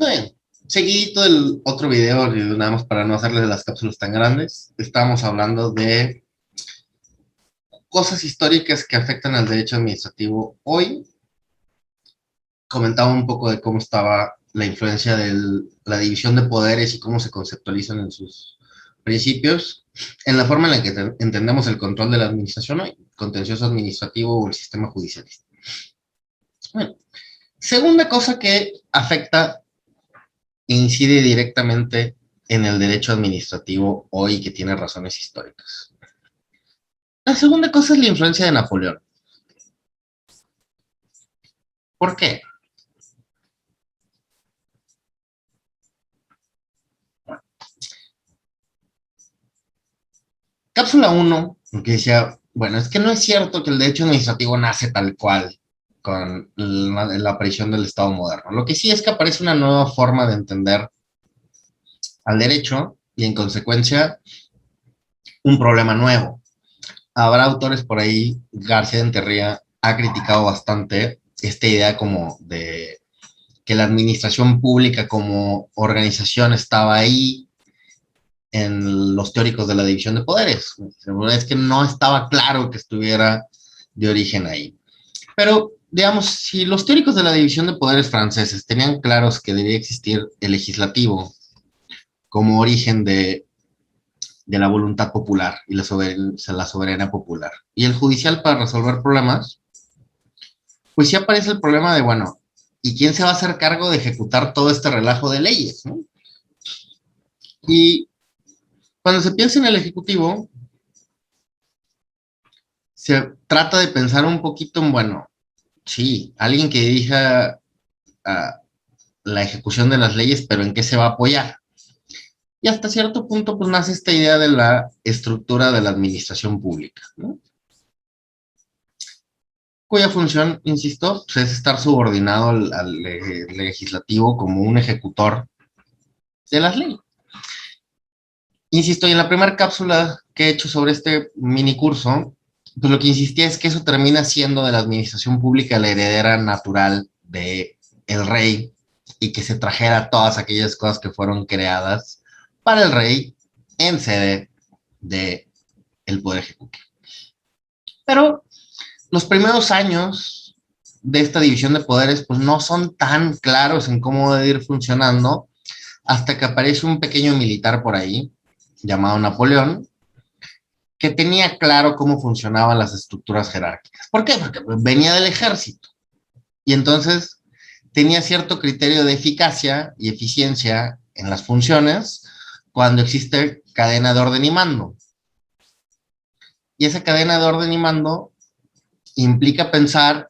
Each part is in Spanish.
Bien, seguidito el otro video, y nada más para no hacerles las cápsulas tan grandes, estábamos hablando de cosas históricas que afectan al derecho administrativo hoy. Comentaba un poco de cómo estaba la influencia de la división de poderes y cómo se conceptualizan en sus principios, en la forma en la que entendemos el control de la administración hoy, contencioso administrativo o el sistema judicial. Bueno, segunda cosa que afecta e incide directamente en el derecho administrativo hoy que tiene razones históricas. La segunda cosa es la influencia de Napoleón. ¿Por qué? Cápsula 1, que decía, bueno, es que no es cierto que el derecho administrativo nace tal cual con la aparición del Estado moderno. Lo que sí es que aparece una nueva forma de entender al derecho y en consecuencia un problema nuevo. Habrá autores por ahí, García de Enterría ha criticado bastante esta idea como de que la administración pública como organización estaba ahí en los teóricos de la división de poderes. Es que no estaba claro que estuviera de origen ahí. Pero, digamos, si los teóricos de la división de poderes franceses tenían claros que debía existir el legislativo como origen de la voluntad popular y la soberanía popular, y el judicial para resolver problemas, pues sí aparece el problema de, bueno, ¿y quién se va a hacer cargo de ejecutar todo este relajo de leyes? ¿No? Y cuando se piensa en el Ejecutivo, se trata de pensar un poquito en, bueno, sí, alguien que dirija la ejecución de las leyes, pero ¿en qué se va a apoyar? Y hasta cierto punto, pues nace esta idea de la estructura de la administración pública, ¿no? Cuya función, insisto, pues es estar subordinado al legislativo como un ejecutor de las leyes. Insisto, y en la primera cápsula que he hecho sobre este mini curso, pues lo que insistía es que eso termina siendo de la administración pública la heredera natural de el rey y que se trajera todas aquellas cosas que fueron creadas para el rey en sede de el poder ejecutivo. Pero los primeros años de esta división de poderes pues no son tan claros en cómo debe ir funcionando hasta que aparece un pequeño militar por ahí llamado Napoleón, que tenía claro cómo funcionaban las estructuras jerárquicas. ¿Por qué? Porque venía del ejército. Y entonces tenía cierto criterio de eficacia y eficiencia en las funciones cuando existe cadena de orden y mando. Y esa cadena de orden y mando implica pensar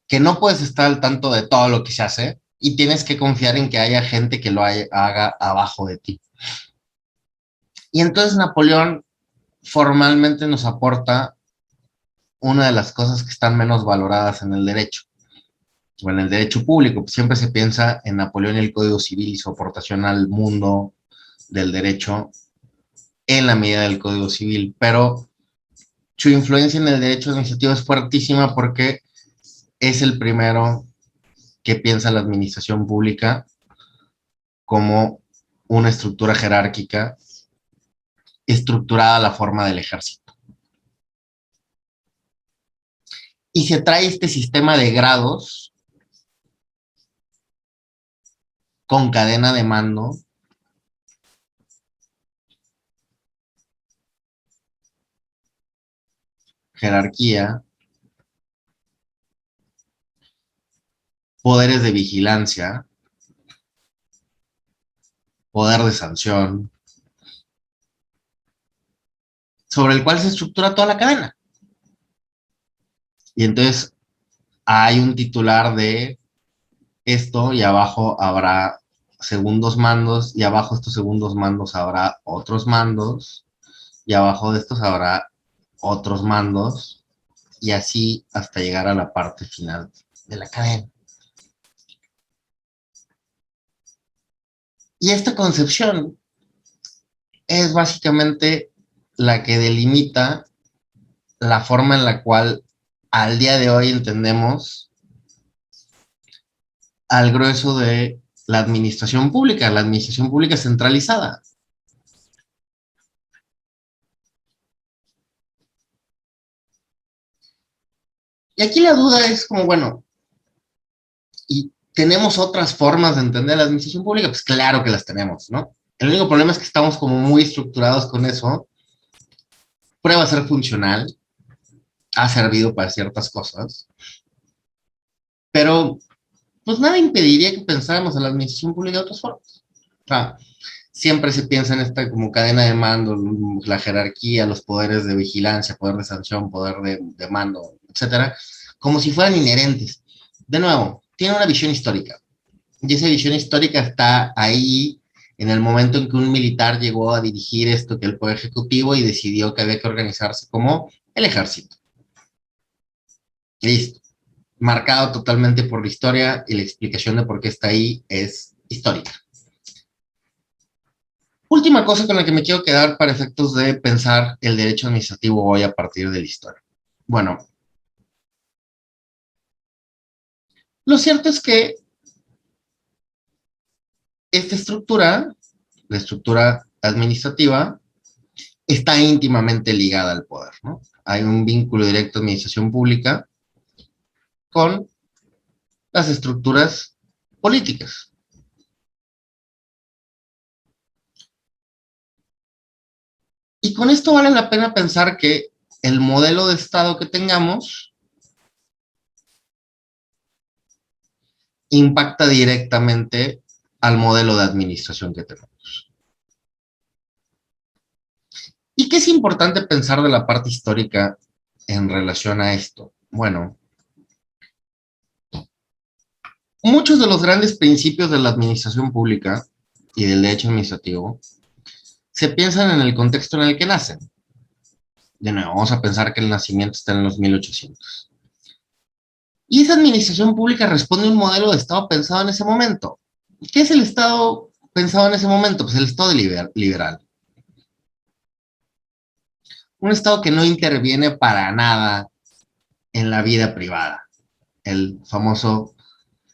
que no puedes estar al tanto de todo lo que se hace y tienes que confiar en que haya gente que lo haga abajo de ti. Y entonces Napoleón formalmente nos aporta una de las cosas que están menos valoradas en el derecho, o en el derecho público. Siempre se piensa en Napoleón y el Código Civil y su aportación al mundo del derecho en la medida del Código Civil, pero su influencia en el derecho administrativo es fuertísima porque es el primero que piensa la administración pública como una estructura jerárquica estructurada a la forma del ejército. Y se trae este sistema de grados con cadena de mando jerarquía, poderes de vigilancia, poder de sanción, sobre el cual se estructura toda la cadena. Y entonces hay un titular de esto y abajo habrá segundos mandos y abajo de estos segundos mandos habrá otros mandos y abajo de estos habrá otros mandos y así hasta llegar a la parte final de la cadena. Y esta concepción es básicamente la que delimita la forma en la cual al día de hoy entendemos al grueso de la administración pública centralizada. Y aquí la duda es como, bueno, ¿y tenemos otras formas de entender la administración pública? Pues claro que las tenemos, ¿no? El único problema es que estamos como muy estructurados con eso. Prueba a ser funcional, ha servido para ciertas cosas, pero pues nada impediría que pensáramos en la administración pública de otras formas. O sea, siempre se piensa en esta como cadena de mando, la jerarquía, los poderes de vigilancia, poder de sanción, poder de mando, etcétera, como si fueran inherentes. De nuevo, tiene una visión histórica. Y esa visión histórica está ahí en el momento en que un militar llegó a dirigir esto que el Poder Ejecutivo y decidió que había que organizarse como el ejército. Listo. Marcado totalmente por la historia y la explicación de por qué está ahí es histórica. Última cosa con la que me quiero quedar para efectos de pensar el derecho administrativo hoy a partir de la historia. Bueno, lo cierto es que esta estructura, la estructura administrativa, está íntimamente ligada al poder, ¿no? Hay un vínculo directo de administración pública con las estructuras políticas. Y con esto vale la pena pensar que el modelo de Estado que tengamos impacta directamente al modelo de administración que tenemos. ¿Y qué es importante pensar de la parte histórica en relación a esto? Bueno, muchos de los grandes principios de la administración pública y del derecho administrativo se piensan en el contexto en el que nacen. De nuevo, vamos a pensar que el nacimiento está en los 1800. Y esa administración pública responde a un modelo de Estado pensado en ese momento. ¿Qué es el Estado pensado en ese momento? Pues el Estado liberal. Un Estado que no interviene para nada en la vida privada. El famoso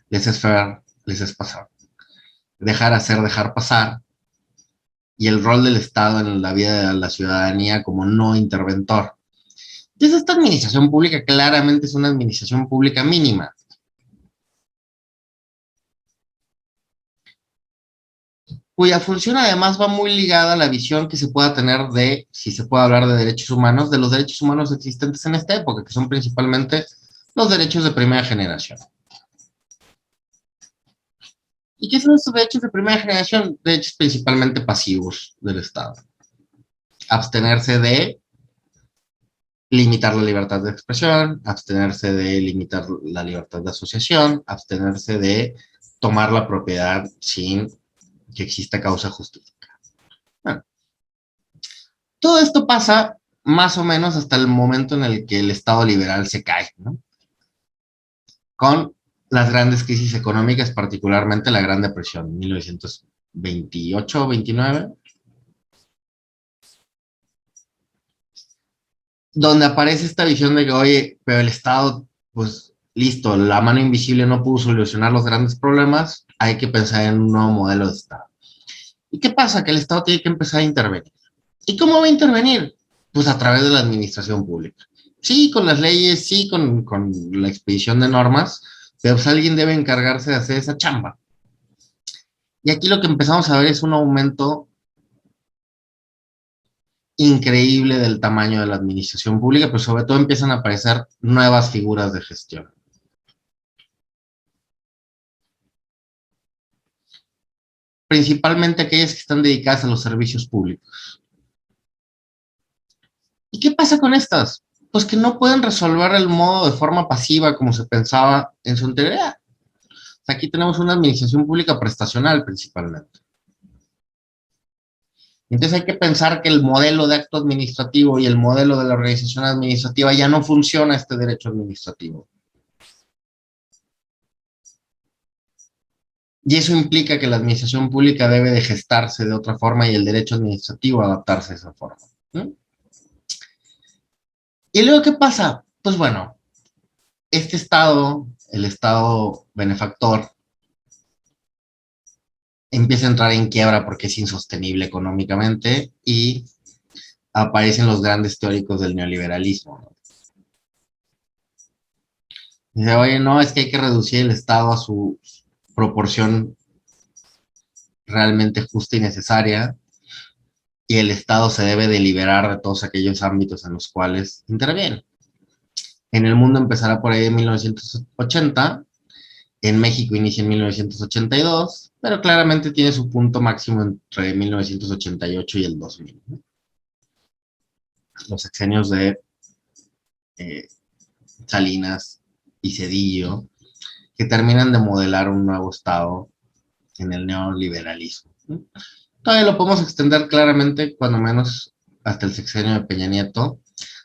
laissez-faire, laissez-passer. Dejar hacer, dejar pasar. Y el rol del Estado en la vida de la ciudadanía como no interventor. Entonces, esta administración pública claramente es una administración pública mínima. Cuya función además va muy ligada a la visión que se pueda tener de, si se puede hablar de derechos humanos, de los derechos humanos existentes en esta época, que son principalmente los derechos de primera generación. ¿Y qué son estos derechos de primera generación? Derechos principalmente pasivos del Estado. Abstenerse de limitar la libertad de expresión, abstenerse de limitar la libertad de asociación, abstenerse de tomar la propiedad sin que exista causa justificada. Bueno, todo esto pasa más o menos hasta el momento en el que el Estado liberal se cae, ¿no? Con las grandes crisis económicas, particularmente la Gran Depresión, 1928-29, donde aparece esta visión de que, oye, pero el Estado, pues listo, la mano invisible no pudo solucionar los grandes problemas, hay que pensar en un nuevo modelo de Estado. ¿Y qué pasa? Que el Estado tiene que empezar a intervenir. ¿Y cómo va a intervenir? Pues a través de la administración pública. Sí, con las leyes, sí, con la expedición de normas, pero pues alguien debe encargarse de hacer esa chamba. Y aquí lo que empezamos a ver es un aumento increíble del tamaño de la administración pública, pero sobre todo empiezan a aparecer nuevas figuras de gestión. Principalmente aquellas que están dedicadas a los servicios públicos. ¿Y qué pasa con estas? Pues que no pueden resolver el modo de forma pasiva como se pensaba en su anterioridad. Aquí tenemos una administración pública prestacional principalmente. Entonces hay que pensar que el modelo de acto administrativo y el modelo de la organización administrativa ya no funciona este derecho administrativo. Y eso implica que la administración pública debe de gestarse de otra forma y el derecho administrativo adaptarse a esa forma. ¿Sí? ¿Y luego qué pasa? Pues bueno, este Estado, el Estado benefactor, empieza a entrar en quiebra porque es insostenible económicamente y aparecen los grandes teóricos del neoliberalismo, ¿no? Dice, oye, no, es que hay que reducir el Estado a su proporción realmente justa y necesaria, y el Estado se debe de liberar de todos aquellos ámbitos en los cuales interviene. En el mundo empezará por ahí en 1980, en México inicia en 1982, pero claramente tiene su punto máximo entre 1988 y el 2000, ¿no? Los sexenios de eh, Salinas y Cedillo, que terminan de modelar un nuevo Estado en el neoliberalismo, ¿no? Todavía lo podemos extender claramente, cuando menos hasta el sexenio de Peña Nieto,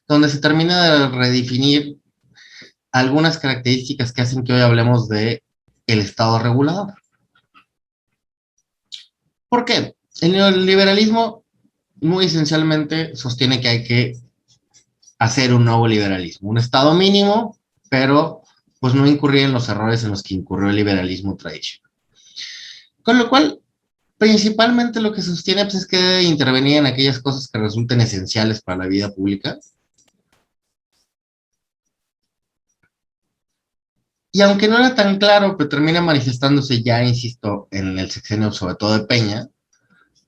donde se termina de redefinir algunas características que hacen que hoy hablemos de el Estado regulador. ¿Por qué? El neoliberalismo muy esencialmente sostiene que hay que hacer un nuevo liberalismo, un Estado mínimo, pero pues no incurrir en los errores en los que incurrió el liberalismo tradicional. Con lo cual, principalmente lo que sostiene pues, es que debe intervenir en aquellas cosas que resulten esenciales para la vida pública. Y aunque no era tan claro, pero termina manifestándose ya, insisto, en el sexenio, sobre todo de Peña,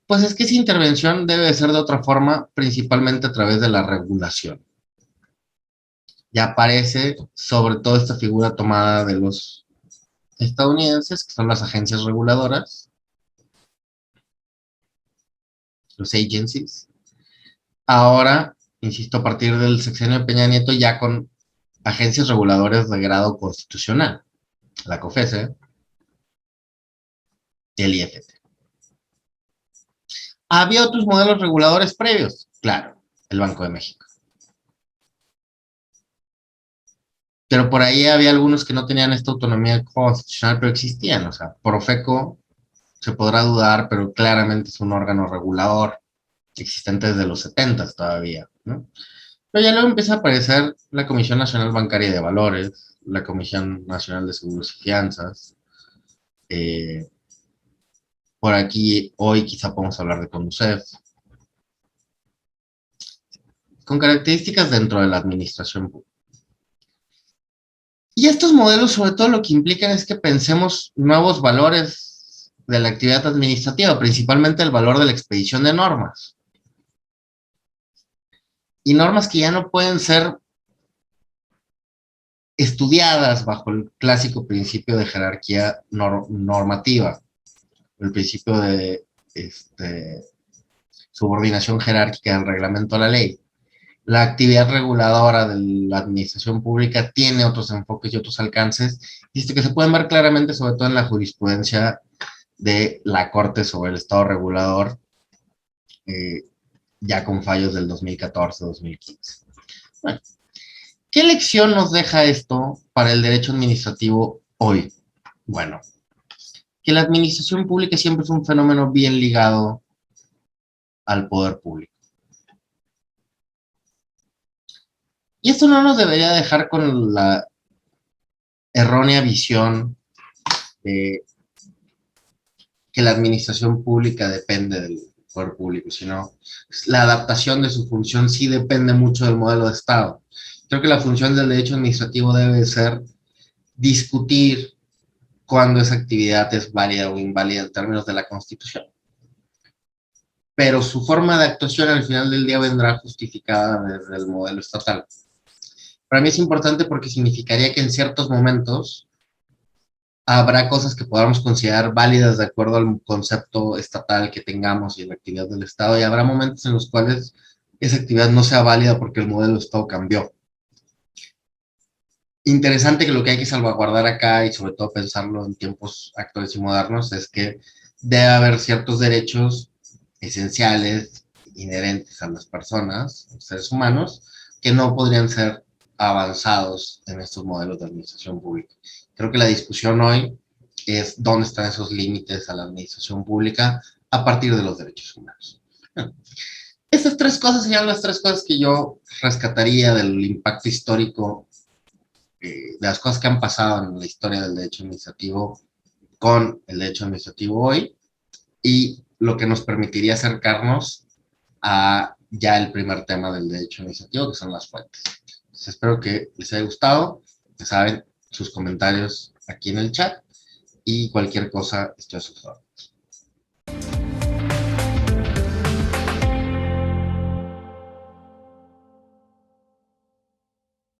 pues es que esa intervención debe de ser de otra forma, principalmente a través de la regulación. Ya aparece sobre todo esta figura tomada de los estadounidenses, que son las agencias reguladoras, los agencies. Ahora, insisto, a partir del sexenio de Peña Nieto, ya con agencias reguladoras de grado constitucional, la COFESE y el IFT. ¿Había otros modelos reguladores previos? Claro, el Banco de México. Pero por ahí había algunos que no tenían esta autonomía constitucional, pero existían. O sea, Profeco se podrá dudar, pero claramente es un órgano regulador existente desde los 70 todavía, ¿no? Pero ya luego empieza a aparecer la Comisión Nacional Bancaria de Valores, la Comisión Nacional de Seguros y Fianzas. eh, por aquí hoy quizá podemos hablar de Conducef, con características dentro de la administración pública. Y estos modelos sobre todo lo que implican es que pensemos nuevos valores de la actividad administrativa, principalmente el valor de la expedición de normas. Y normas que ya no pueden ser estudiadas bajo el clásico principio de jerarquía normativa, el principio de subordinación jerárquica del reglamento a la ley. La actividad reguladora de la administración pública tiene otros enfoques y otros alcances, que se pueden ver claramente, sobre todo en la jurisprudencia de la Corte sobre el Estado regulador, eh, ya con fallos del 2014-2015. Bueno, ¿qué lección nos deja esto para el derecho administrativo hoy? Bueno, que la administración pública siempre es un fenómeno bien ligado al poder público. Y esto no nos debería dejar con la errónea visión de que la administración pública depende del poder público, sino la adaptación de su función sí depende mucho del modelo de Estado. Creo que la función del derecho administrativo debe ser discutir cuándo esa actividad es válida o inválida en términos de la Constitución. Pero su forma de actuación al final del día vendrá justificada desde el modelo estatal. Para mí es importante porque significaría que en ciertos momentos habrá cosas que podamos considerar válidas de acuerdo al concepto estatal que tengamos y la actividad del Estado, y habrá momentos en los cuales esa actividad no sea válida porque el modelo de Estado cambió. Interesante que lo que hay que salvaguardar acá, y sobre todo pensarlo en tiempos actuales y modernos, es que debe haber ciertos derechos esenciales, inherentes a las personas, a los seres humanos, que no podrían ser avanzados en estos modelos de administración pública. Creo que la discusión hoy es dónde están esos límites a la administración pública a partir de los derechos humanos. Bueno, estas tres cosas serían las tres cosas que yo rescataría del impacto histórico, de las cosas que han pasado en la historia del derecho administrativo con el derecho administrativo hoy. y lo que nos permitiría acercarnos a ya el primer tema del derecho administrativo, que son las fuentes. Entonces, espero que les haya gustado. Ya saben, sus comentarios aquí en el chat y cualquier cosa estoy a sus órdenes.